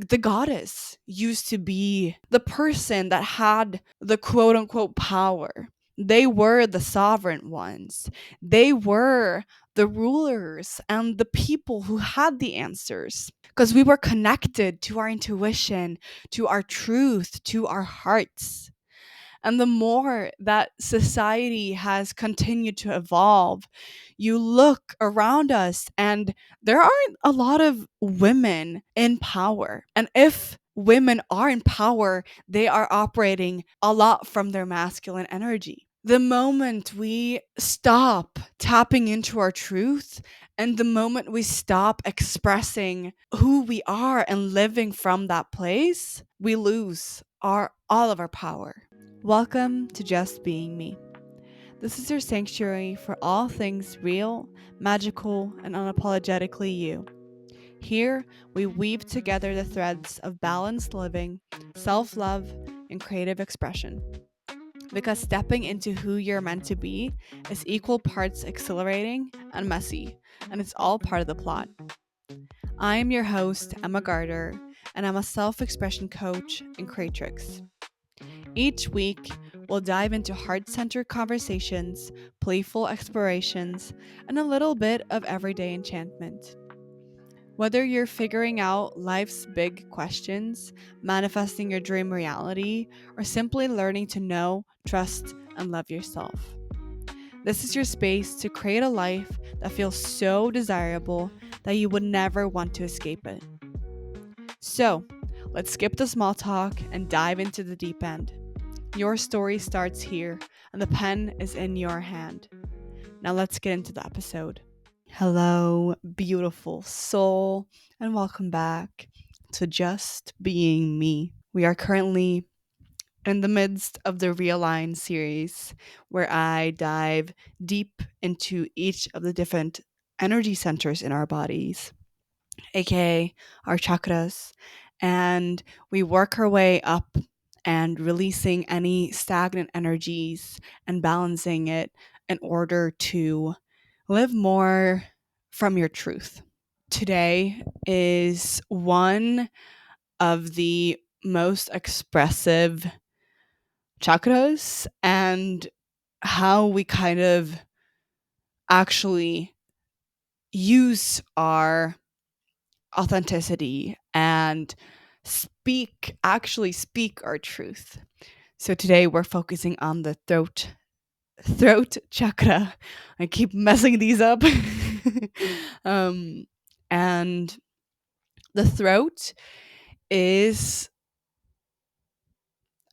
the goddess used to be the person that had the quote unquote power. They were the sovereign ones. They were the rulers and the people who had the answers because we were connected to our intuition, to our truth, to our hearts. And the more that society has continued to evolve, you look around us and there aren't a lot of women in power. And if women are in power, they are operating a lot from their masculine energy. The moment we stop tapping into our truth and the moment we stop expressing who we are and living from that place, we lose all of our power. Welcome to Just Being Me. This is your sanctuary for all things real, magical, and unapologetically you. Here, we weave together the threads of balanced living, self love, and creative expression. Because stepping into who you're meant to be is equal parts exhilarating and messy, and it's all part of the plot. I am your host, Emma Garter, and I'm a self expression coach and creatrix. Each week, we'll dive into heart centered conversations, playful explorations, and a little bit of everyday enchantment. Whether you're figuring out life's big questions, manifesting your dream reality, or simply learning to know, trust, and love yourself, this is your space to create a life that feels so desirable that you would never want to escape it. So, let's skip the small talk and dive into the deep end. Your story starts here, and the pen is in your hand. Now let's get into the episode. Hello, beautiful soul, and welcome back to Just Being Me. We are currently in the midst of the Realign series, where I dive deep into each of the different energy centers in our bodies, aka our chakras, and we work our way up and releasing any stagnant energies and balancing it in order to live more from your truth. Today is one of the most expressive chakras and how we kind of actually use our authenticity and actually speak our truth. So today we're focusing on the throat chakra. I keep messing these up. um, and the throat is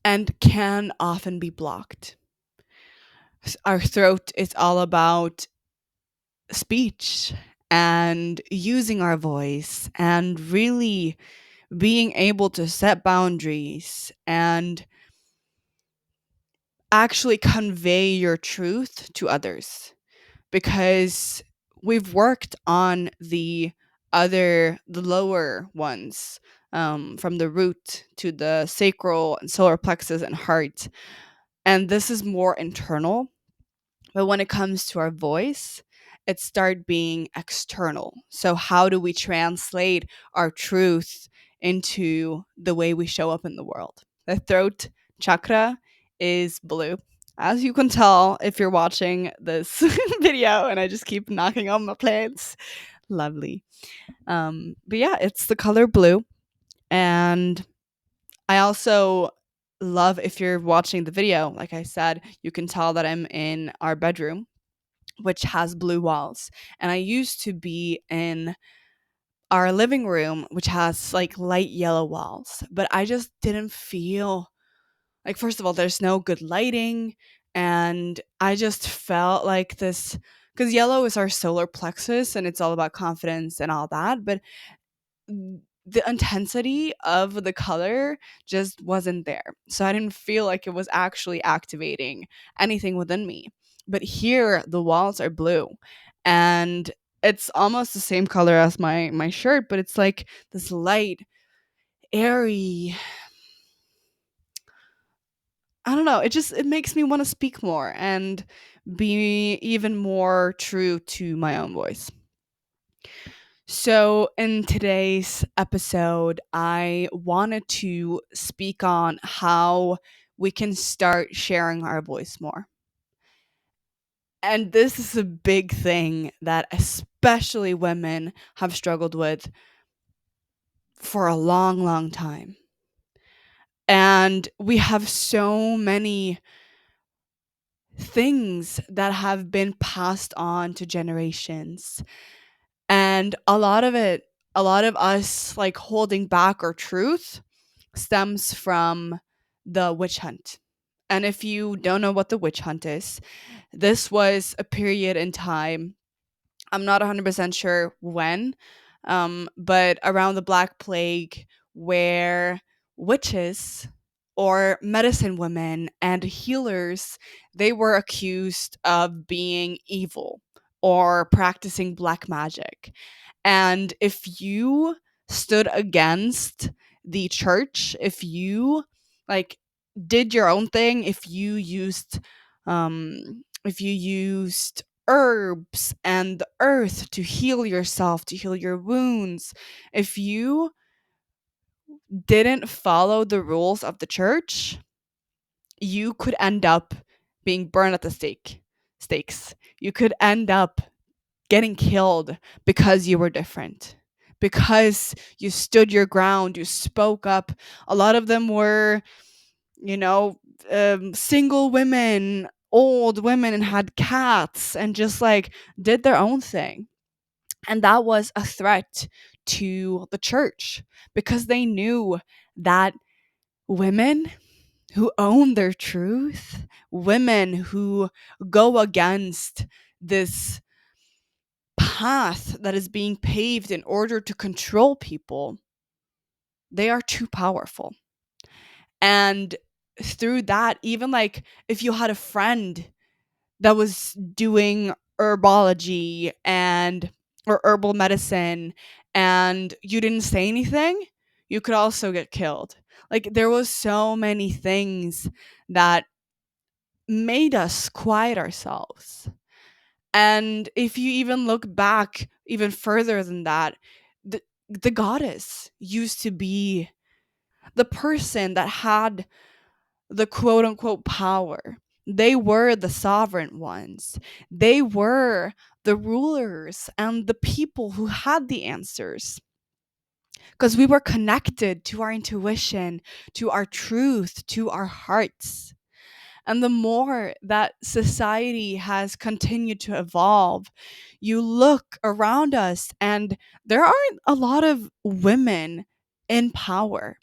and can often be blocked. Our throat is all about speech and using our voice and really being able to set boundaries and actually convey your truth to others, because we've worked on the lower ones, from the root to the sacral and solar plexus and heart, and this is more internal. But when it comes to our voice, it start being external. So how do we translate our truth into the way we show up in the world? The throat chakra is blue. As you can tell if you're watching this video and I just keep knocking on my plates. Lovely. But yeah, it's the color blue. And I also love, if you're watching the video, like I said, you can tell that I'm in our bedroom, which has blue walls. And I used to be in our living room, which has like light yellow walls. But I just didn't feel like, first of all, there's no good lighting. And I just felt like this, because yellow is our solar plexus and it's all about confidence and all that. But the intensity of the color just wasn't there. So I didn't feel like it was actually activating anything within me. But here the walls are blue and it's almost the same color as my shirt, but it's like this light, airy, I don't know, it makes me want to speak more and be even more true to my own voice. So, in today's episode, I wanted to speak on how we can start sharing our voice more. And this is a big thing that especially women have struggled with for a long, long time. And we have so many things that have been passed on to generations. And a lot of us like holding back our truth stems from the witch hunt. And if you don't know what the witch hunt is, this was a period in time. I'm not 100% sure when, but around the Black Plague, where witches or medicine women and healers, they were accused of being evil or practicing black magic. And if you stood against the church, like did your own thing, if you used herbs and the earth to heal yourself, to heal your wounds, if you didn't follow the rules of the church, you could end up being burned at the stakes. You could end up getting killed because you were different, because you stood your ground, you spoke up. A lot of them were, you know, single women, old women, and had cats and just like did their own thing. And that was a threat to the church because they knew that women who own their truth, women who go against this path that is being paved in order to control people, they are too powerful. And through that, even like if you had a friend that was doing herbology and or herbal medicine and you didn't say anything, you could also get killed. Like there was so many things that made us quiet ourselves. And if you even look back even further than that, the goddess used to be the person that had the quote unquote power. They were the sovereign ones. They were the rulers and the people who had the answers. Because we were connected to our intuition, to our truth, to our hearts. And the more that society has continued to evolve, you look around us and there aren't a lot of women in power.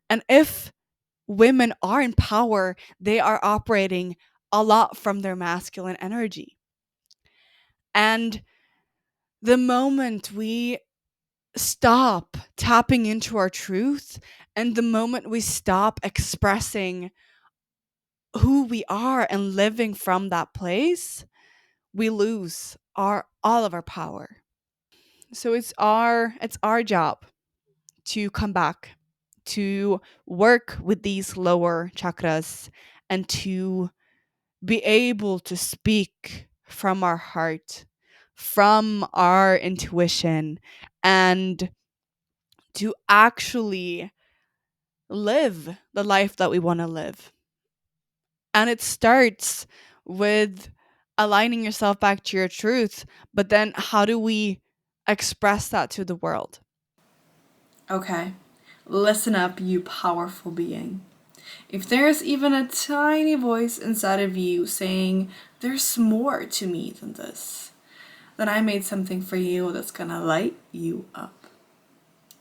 And if women are in power, they are operating a lot from their masculine energy. And the moment we stop tapping into our truth and the moment we stop expressing who we are and living from that place, we lose our all of our power. So it's our job to come back, to work with these lower chakras and to be able to speak from our heart, from our intuition, and to actually live the life that we want to live. And it starts with aligning yourself back to your truth, but then how do we express that to the world? Okay, listen up, you powerful being. If there's even a tiny voice inside of you saying, there's more to me than this, then I made something for you that's gonna light you up.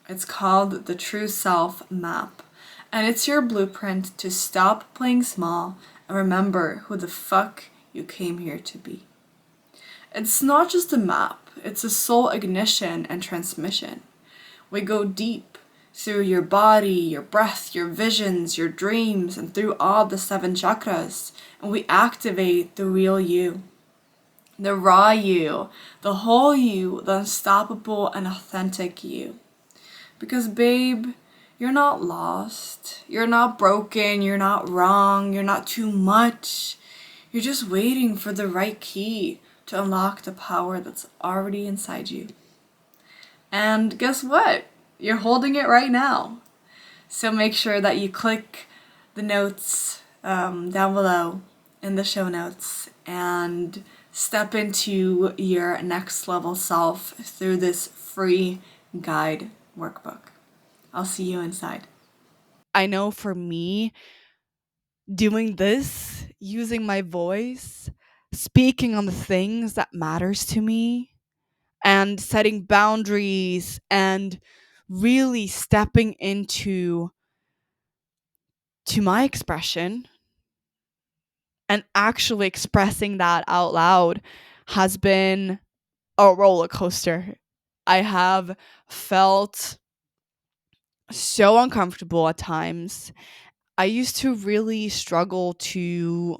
It's called the True Self Map, and it's your blueprint to stop playing small and remember who the fuck you came here to be. It's not just a map, it's a soul ignition and transmission. We go deep through your body, your breath, your visions, your dreams, and through all the 7 chakras, and we activate the real you, the raw you, the whole you, the unstoppable and authentic you. Because, babe, you're not lost, you're not broken, you're not wrong, you're not too much. You're just waiting for the right key to unlock the power that's already inside you. And guess what? You're holding it right now. So make sure that you click the notes down below in the show notes and step into your next level self through this free guide workbook. I'll see you inside. I know for me, doing this, using my voice, speaking on the things that matters to me, and setting boundaries and really stepping into my expression and actually expressing that out loud has been a roller coaster. I have felt so uncomfortable at times. I used to really struggle to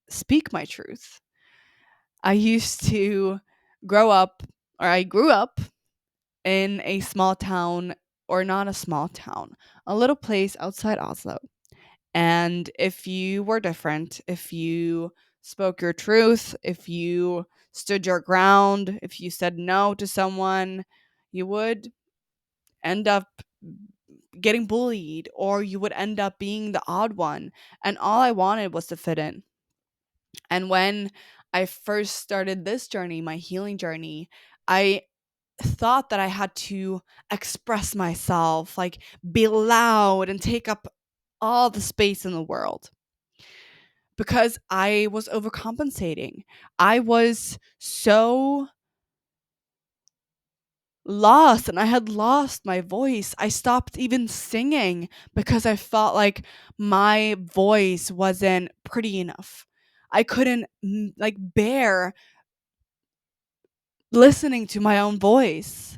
speak my truth. I used to I grew up in a small town, or not a small town, a little place outside Oslo. And if you were different, if you spoke your truth, if you stood your ground, if you said no to someone, you would end up getting bullied, or you would end up being the odd one. And all I wanted was to fit in. And when I first started this journey, my healing journey, I thought that I had to express myself, like be loud and take up all the space in the world, because I was overcompensating. I was so lost and I had lost my voice. I stopped even singing because I felt like my voice wasn't pretty enough. I couldn't like bear listening to my own voice.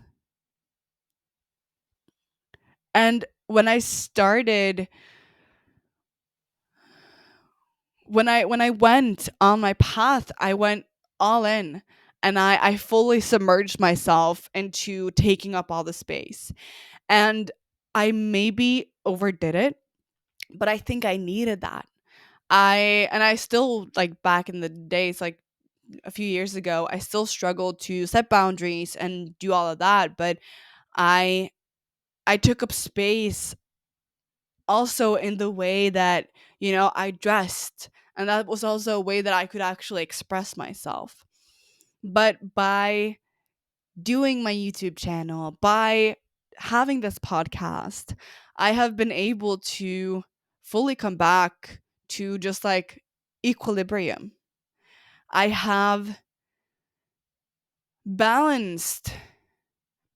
And when I went on my path, I went all in, and I fully submerged myself into taking up all the space. And I maybe overdid it, but I think I needed that. I still, like, back in the days, like a few years ago, I still struggled to set boundaries and do all of that, but I I took up space also in the way that, I dressed, and that was also a way that I could actually express myself. But by doing my YouTube channel, by having this podcast, I have been able to fully come back to just like equilibrium. I have balanced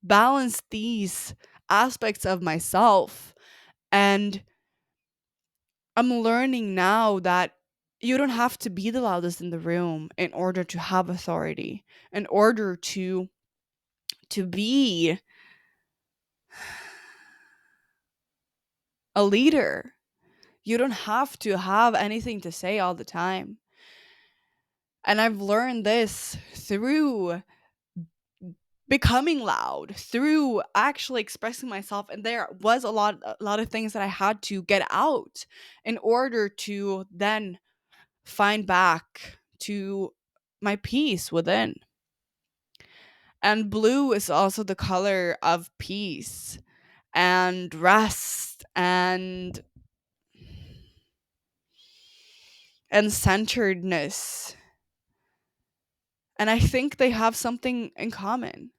balanced these aspects of myself, and I'm learning now that you don't have to be the loudest in the room in order to have authority, in order to be a leader. You don't have to have anything to say all the time. And I've learned this through becoming loud, through actually expressing myself, and there was a lot of things that I had to get out in order to then find back to my peace within. And blue is also the color of peace and rest and centeredness. And I think they have something in common,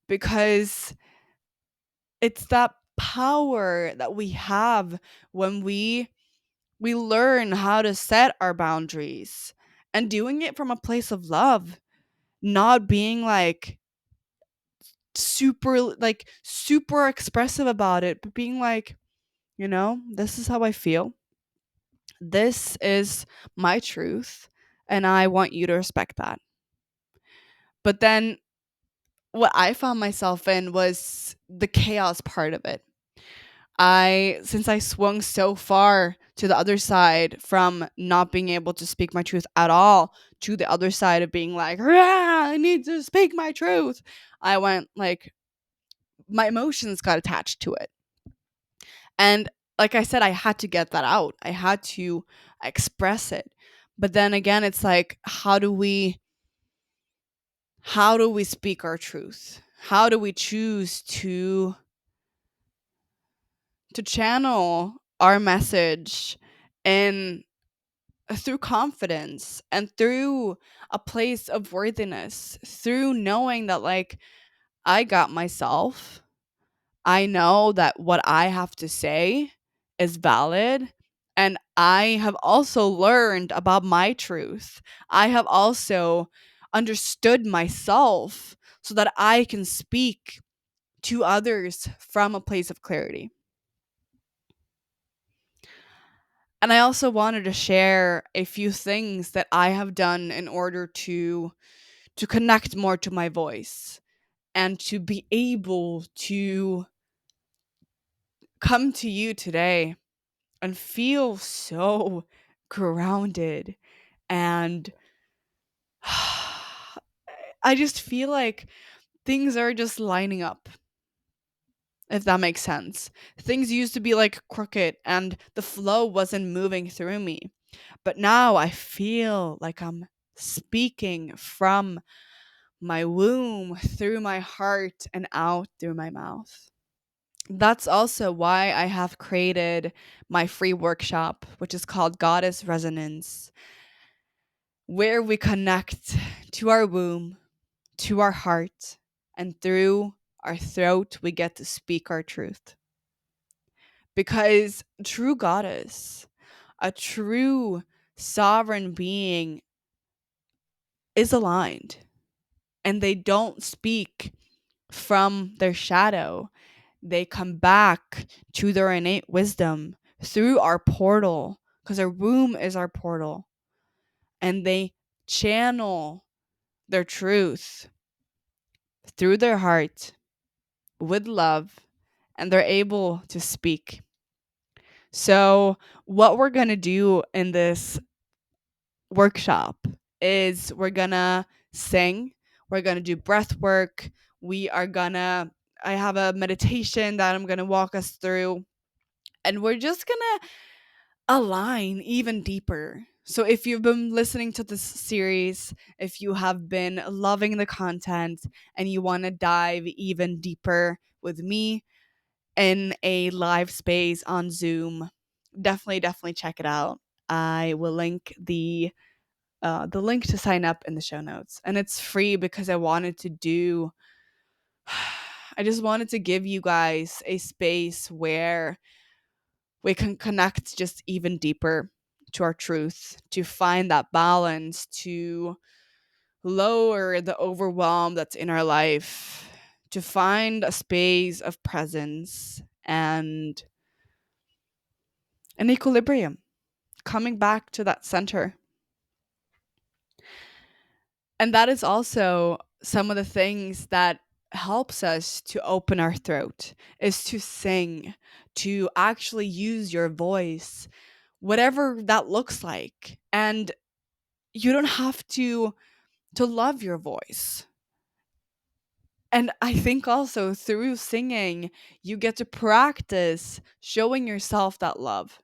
because it's that power that we have when we learn how to set our boundaries, and doing it from a place of love, not being super expressive about it, but being like, this is how I feel. This is my truth, and I want you to respect that. But then what I found myself in was the chaos part of it. Since I swung so far to the other side, from not being able to speak my truth at all to the other side of being like, "Rah, I need to speak my truth." I went like, my emotions got attached to it. And like I said, I had to get that out. I had to express it. But then again, it's like, how do we speak our truth? How do we choose to channel our message in through confidence and through a place of worthiness, through knowing that like I got myself. I know that what I have to say is valid. And I have also learned about my truth. I have also understood myself so that I can speak to others from a place of clarity. And I also wanted to share a few things that I have done in order to connect more to my voice and to be able to come to you today and feel so grounded and I just feel like things are just lining up, if that makes sense. Things used to be like crooked and the flow wasn't moving through me. But now I feel like I'm speaking from my womb through my heart and out through my mouth. That's also why I have created my free workshop, which is called Goddess Resonance, where we connect to our womb, to our heart, and through our throat, we get to speak our truth. Because true goddess, a true sovereign being is aligned and they don't speak from their shadow. They come back to their innate wisdom through our portal because our womb is our portal and they channel their truth through their heart with love and they're able to speak. So, what we're going to do in this workshop is we're going to sing, we're going to do breath work, we are going to I have a meditation that I'm going to walk us through and we're just going to align even deeper. So, if you've been listening to this series, if you have been loving the content and you want to dive even deeper with me in a live space on Zoom, definitely check it out. I will link the link to sign up in the show notes, and it's free because I wanted to do. I just wanted to give you guys a space where we can connect just even deeper to our truth, to find that balance, to lower the overwhelm that's in our life, to find a space of presence and an equilibrium, coming back to that center. And that is also some of the things that helps us to open our throat is to sing, to actually use your voice, whatever that looks like. And you don't have to love your voice. And I think also through singing, you get to practice showing yourself that love.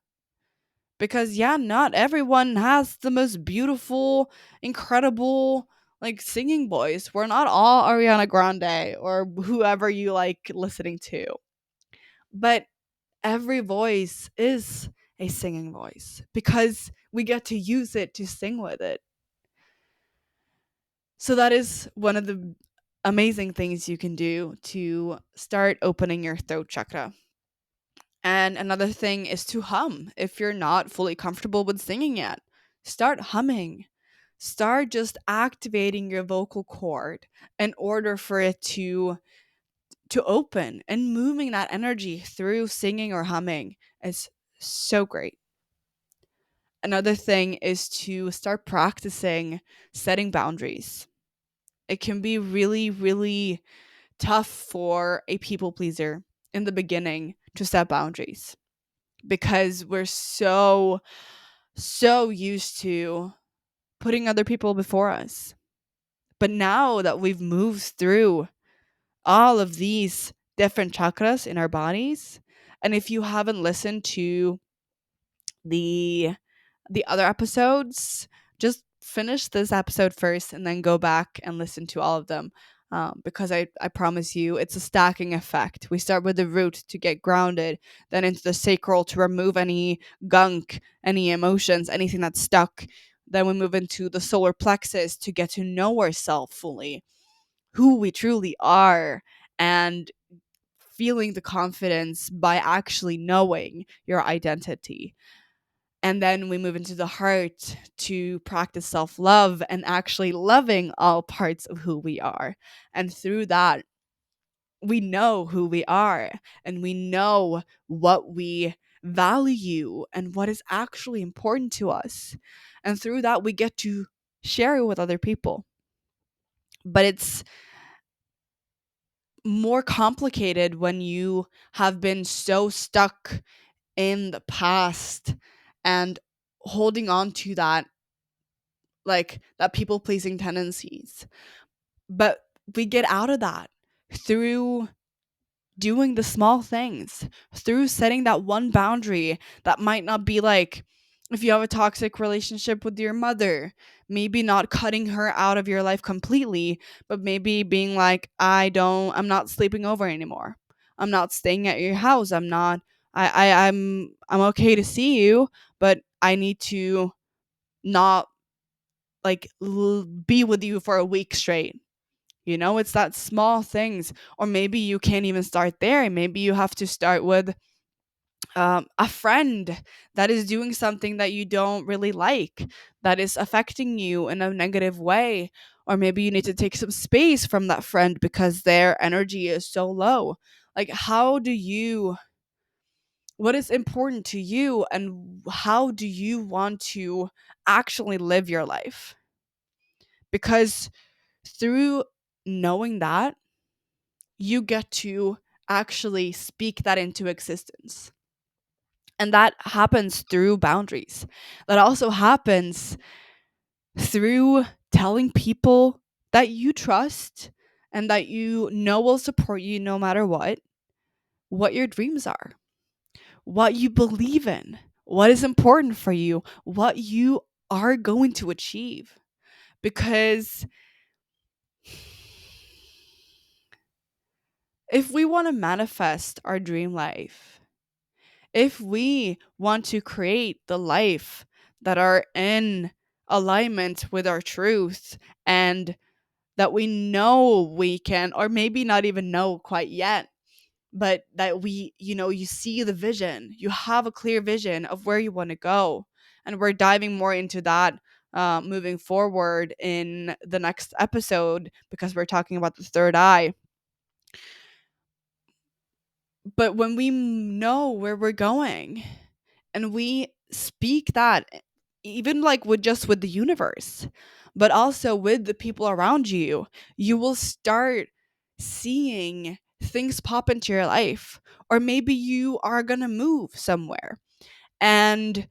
Because, yeah, not everyone has the most beautiful, incredible, like singing voice. We're not all Ariana Grande or whoever you like listening to. But every voice is a singing voice because we get to use it to sing with it. So that is one of the amazing things you can do to start opening your throat chakra. And another thing is to hum if you're not fully comfortable with singing yet. Start humming. Start just activating your vocal cord in order for it to open and moving that energy through singing or humming is so great. Another thing is to start practicing setting boundaries. It can be really, really tough for a people pleaser in the beginning to set boundaries because we're so used to putting other people before us. But now that we've moved through all of these different chakras in our bodies, and if you haven't listened to the the other episodes, just finish this episode first and then go back and listen to all of them. because I promise you, it's a stacking effect. We start with the root to get grounded, then into the sacral to remove any gunk, any emotions, anything that's stuck. Then we move into the solar plexus to get to know ourselves fully, who we truly are, and feeling the confidence by actually knowing your identity. And then we move into the heart to practice self love and actually loving all parts of who we are. And through that, we know who we are and we know what we value and what is actually important to us. And through that, we get to share it with other people. But it's more complicated when you have been so stuck in the past and holding on to that, like that people pleasing tendencies. But we get out of that through doing the small things, through setting that one boundary that might not be like, if you have a toxic relationship with your mother, maybe not cutting her out of your life completely, but maybe being like, I'm not sleeping over anymore. I'm not staying at your house. I'm okay to see you, but I need to not like be with you for a week straight. It's that small things. Or maybe you can't even start there. Maybe you have to start with a friend that is doing something that you don't really like, that is affecting you in a negative way. Or maybe you need to take some space from that friend because their energy is so low. Like, what is important to you, and how do you want to actually live your life? Because through knowing that, you get to actually speak that into existence. And that happens through boundaries. That also happens through telling people that you trust and that you know will support you no matter what your dreams are, what you believe in, what is important for you, what you are going to achieve. Because if we want to manifest our dream life, if we want to create the life that are in alignment with our truth, and that we know we can, or maybe not even know quite yet, but that you see the vision, you have a clear vision of where you want to go. And we're diving more into that moving forward in the next episode, because we're talking about the third eye. But when we know where we're going and we speak that, even like with the universe, but also with the people around you, you will start seeing things pop into your life. Or maybe you are going to move somewhere and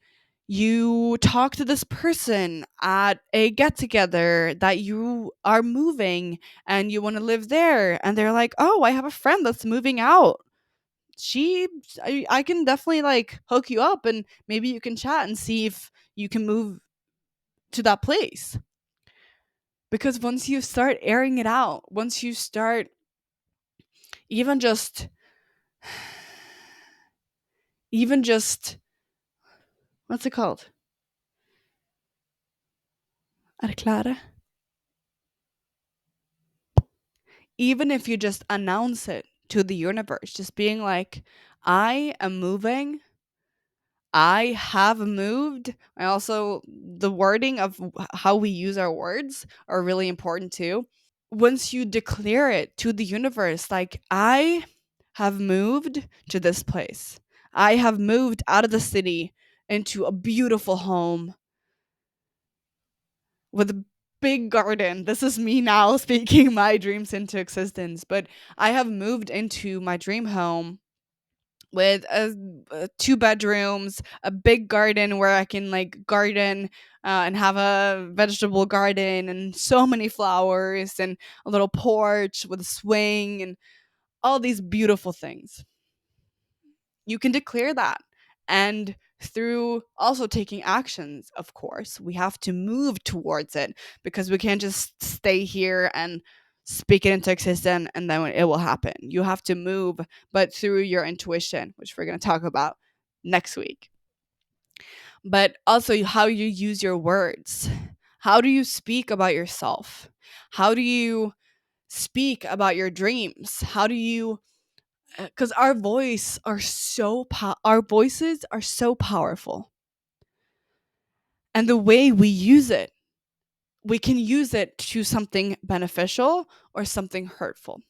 you talk to this person at a get together that you are moving and you want to live there, and they're like, "Oh, I have a friend that's moving out. I can definitely like hook you up, and maybe you can chat and see if you can move to that place." Because once you start airing it out, once you start even just even just what's it called, erkläre, even if you just announce it to the universe, just being like, I am moving, I have moved. I also, the wording of how we use our words are really important too. Once you declare it to the universe, like, I have moved to this place, I have moved out of the city into a beautiful home with a big garden. This is me now speaking my dreams into existence. But I have moved into my dream home with two bedrooms, a big garden where I can like garden and have a vegetable garden and so many flowers and a little porch with a swing and all these beautiful things. You can declare that. And through also taking actions, of course, we have to move towards it, because we can't just stay here and speak it into existence, and then it will happen. You have to move, but through your intuition, which we're going to talk about next week. But also how you use your words. How do you speak about yourself? How do you speak about your dreams? How do you, because our voices are so powerful, and the way we use it, we can use it to something beneficial or something hurtful.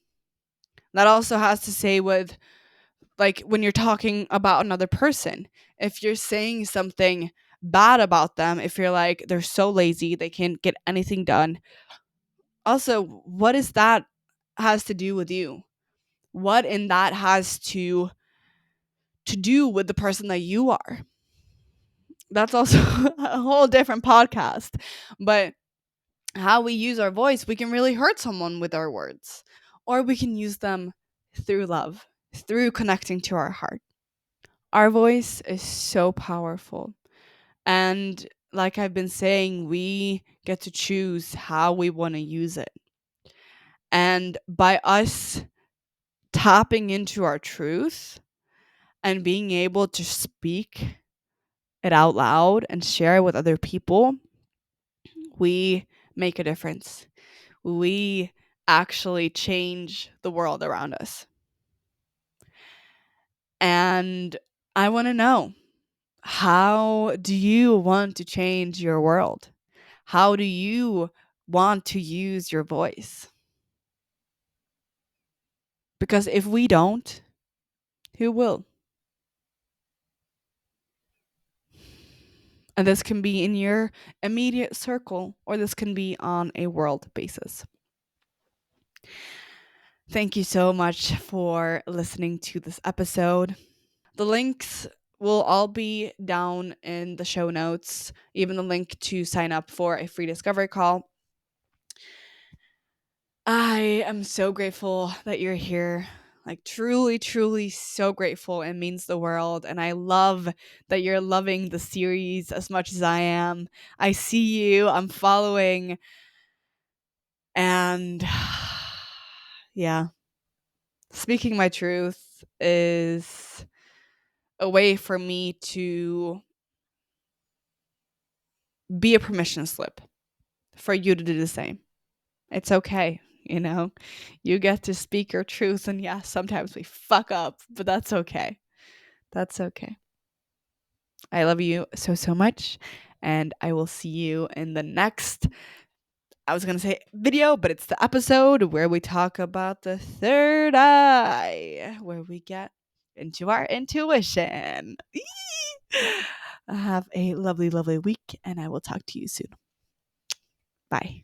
That also has to say with, like, when you're talking about another person, if you're saying something bad about them, if you're like, they're so lazy, they can't get anything done. Also, what is that has to do with you? What in that has to do with the person that you are? That's also a whole different podcast. But how we use our voice, we can really hurt someone with our words, or we can use them through love, through connecting to our heart. Our voice is so powerful. And like I've been saying, we get to choose how we want to use it. And by us tapping into our truth and being able to speak it out loud and share it with other people, we make a difference. We actually change the world around us. And I want to know, how do you want to change your world? How do you want to use your voice? Because if we don't, who will? And this can be in your immediate circle, or this can be on a world basis. Thank you so much for listening to this episode. The links will all be down in the show notes, even the link to sign up for a free discovery call. I am so grateful that you're here. Like, truly, truly so grateful. It means the world. And I love that you're loving the series as much as I am. I see you, I'm following. And yeah, speaking my truth is a way for me to be a permission slip for you to do the same. It's okay, you know? You get to speak your truth, and yeah, sometimes we fuck up, but that's okay. That's okay. I love you so, so much, and I will see you in the next, I was going to say video, but it's the episode where we talk about the third eye, where we get into our intuition. Have a lovely, lovely week, and I will talk to you soon. Bye.